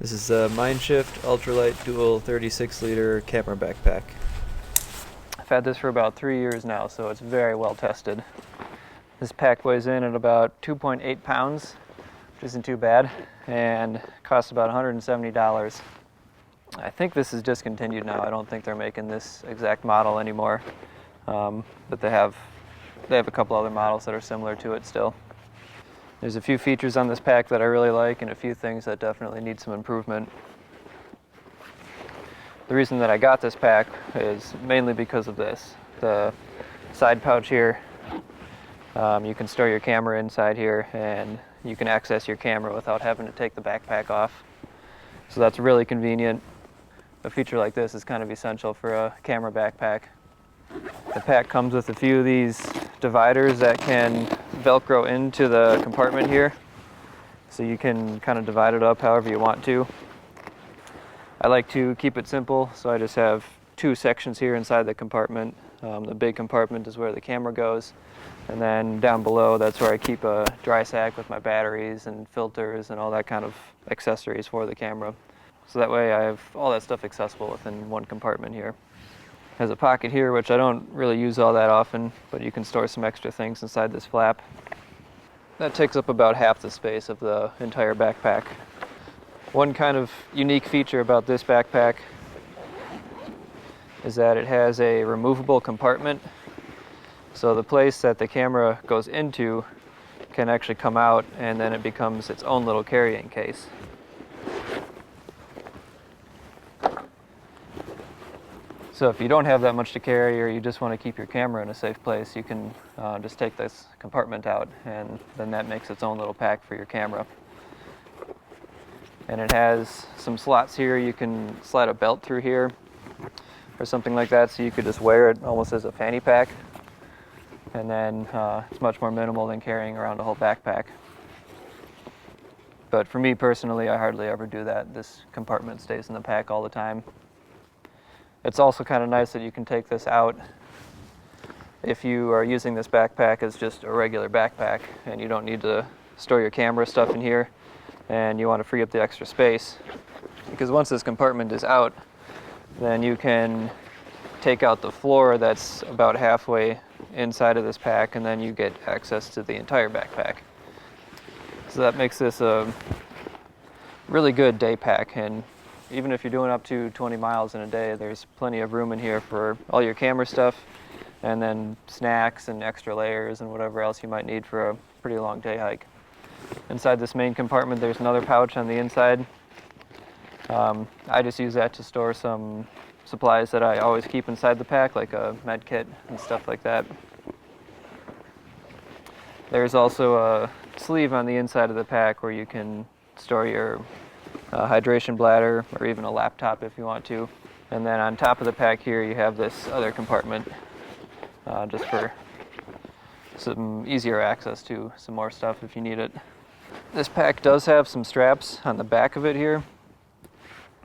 This is a Mindshift Ultralight dual 36-liter camera backpack. I've had this for about 3 years now, so it's very well tested. This pack weighs in at about 2.8 pounds, which isn't too bad, and costs about $170. I think this is discontinued now. I don't think they're making this exact model anymore, but they have a couple other models that are similar to it still. There's a few features on this pack that I really like and a few things that definitely need some improvement. The reason that I got this pack is mainly because of this. The side pouch here, you can store your camera inside here and you can access your camera without having to take the backpack off. So that's really convenient. A feature like this is kind of essential for a camera backpack. The pack comes with a few of these dividers that can Velcro into the compartment here, so you can kind of divide it up however you want to. I like to keep it simple, so I just have two sections here inside the compartment. The big compartment is where the camera goes, and then down below that's where I keep a dry sack with my batteries and filters and all that kind of accessories for the camera. So that way I have all that stuff accessible within one compartment here. Has a pocket here, which I don't really use all that often, but you can store some extra things inside this flap. That takes up about half the space of the entire backpack. One kind of unique feature about this backpack is that it has a removable compartment. So the place that the camera goes into can actually come out, and then it becomes its own little carrying case. So if you don't have that much to carry, or you just want to keep your camera in a safe place, you can just take this compartment out, and then that makes its own little pack for your camera. And it has some slots here. You can slide a belt through here or something like that, so you could just wear it almost as a fanny pack. And then it's much more minimal than carrying around a whole backpack. But for me personally, I hardly ever do that. This compartment stays in the pack all the time. It's also kind of nice that you can take this out if you are using this backpack as just a regular backpack and you don't need to store your camera stuff in here and you want to free up the extra space. Because once this compartment is out, then you can take out the floor that's about halfway inside of this pack, and then you get access to the entire backpack. So that makes this a really good day pack, and even if you're doing up to 20 miles in a day, there's plenty of room in here for all your camera stuff, and then snacks and extra layers and whatever else you might need for a pretty long day hike. Inside this main compartment, there's another pouch on the inside. I just use that to store some supplies that I always keep inside the pack, like a med kit and stuff like that. There's also a sleeve on the inside of the pack where you can store your hydration bladder, or even a laptop if you want to. And then on top of the pack here you have this other compartment just for some easier access to some more stuff if you need it. This pack does have some straps on the back of it here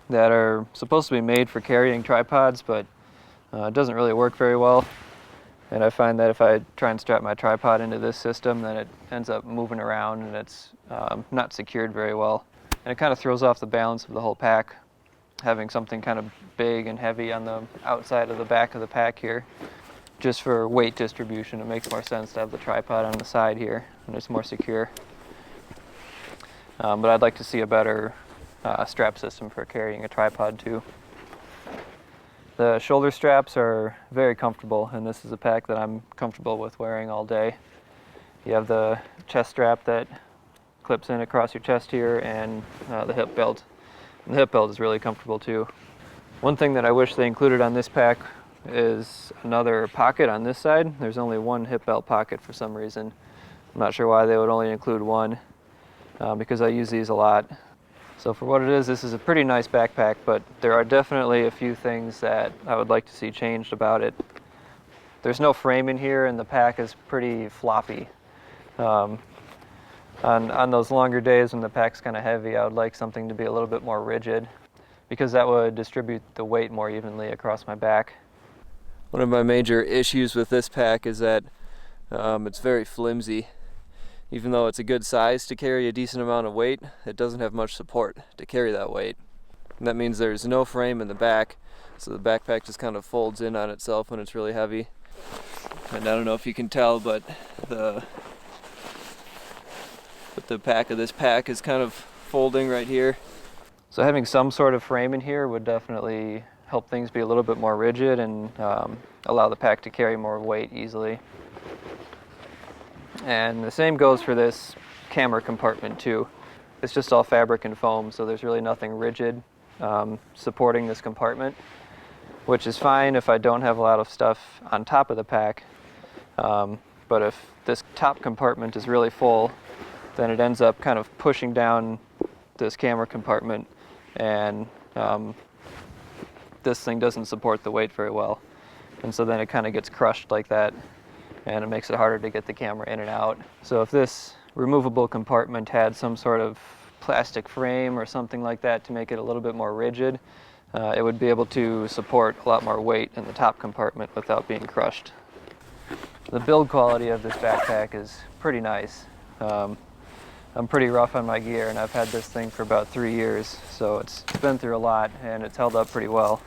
that are supposed to be made for carrying tripods, but it doesn't really work very well. And I find that if I try and strap my tripod into this system, then it ends up moving around and it's not secured very well. And it kind of throws off the balance of the whole pack, having something kind of big and heavy on the outside of the back of the pack here. Just for weight distribution, it makes more sense to have the tripod on the side here, and it's more secure. But I'd like to see a better strap system for carrying a tripod too. The shoulder straps are very comfortable, and this is a pack that I'm comfortable with wearing all day. You have the chest strap that clips in across your chest here, and the hip belt. And the hip belt is really comfortable too. One thing that I wish they included on this pack is another pocket on this side. There's only one hip belt pocket for some reason. I'm not sure why they would only include one, because I use these a lot. So for what it is, this is a pretty nice backpack, but there are definitely a few things that I would like to see changed about it. There's no frame in here, and the pack is pretty floppy. On those longer days when the pack's kind of heavy, I would like something to be a little bit more rigid, because that would distribute the weight more evenly across my back. One of my major issues with this pack is that it's very flimsy. even though it's a good size to carry a decent amount of weight, it doesn't have much support to carry that weight. And that means there's no frame in the back, so the backpack just kind of folds in on itself when it's really heavy. And I don't know if you can tell, but the back of this pack is kind of folding right here. So having some sort of frame in here would definitely help things be a little bit more rigid and allow the pack to carry more weight easily. And the same goes for this camera compartment too. It's just all fabric and foam, so there's really nothing rigid supporting this compartment, which is fine if I don't have a lot of stuff on top of the pack. But if this top compartment is really full, then it ends up kind of pushing down this camera compartment, and this thing doesn't support the weight very well. And so then it kind of gets crushed like that, and it makes it harder to get the camera in and out. So if this removable compartment had some sort of plastic frame or something like that to make it a little bit more rigid, it would be able to support a lot more weight in the top compartment without being crushed. The build quality of this backpack is pretty nice. I'm pretty rough on my gear, and I've had this thing for about 3 years, so it's been through a lot and it's held up pretty well.